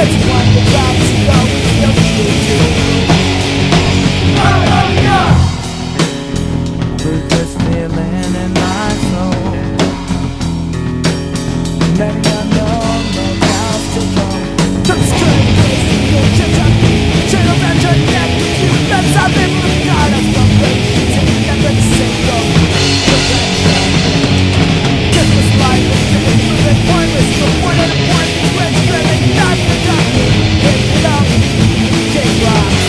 It's one that drops you go, you'll need to. Ruthless feeling in my soul. Many unknown locales to go. Some strange places to chain of engine neck. That's how they move God us from patience and never single prevention. This was life and death, moving pointless to one at a point. When spinning, not forgotten. Pick it up, kick rocks.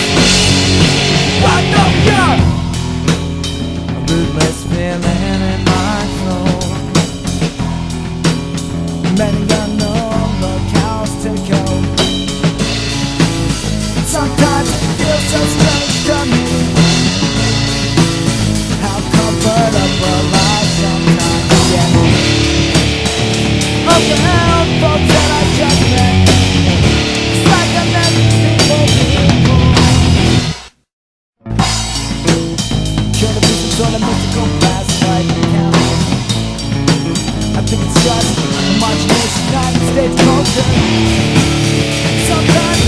I know you're a ruthless feeling in my soul. Many unknown locales to go. Sometimes it feels so strange to me how comfortable I sometimes get around folks that I just met. It's like I never people before. Could have been some sort of mystical past life encounter. I think it's just imagination, United States culture. Sometimes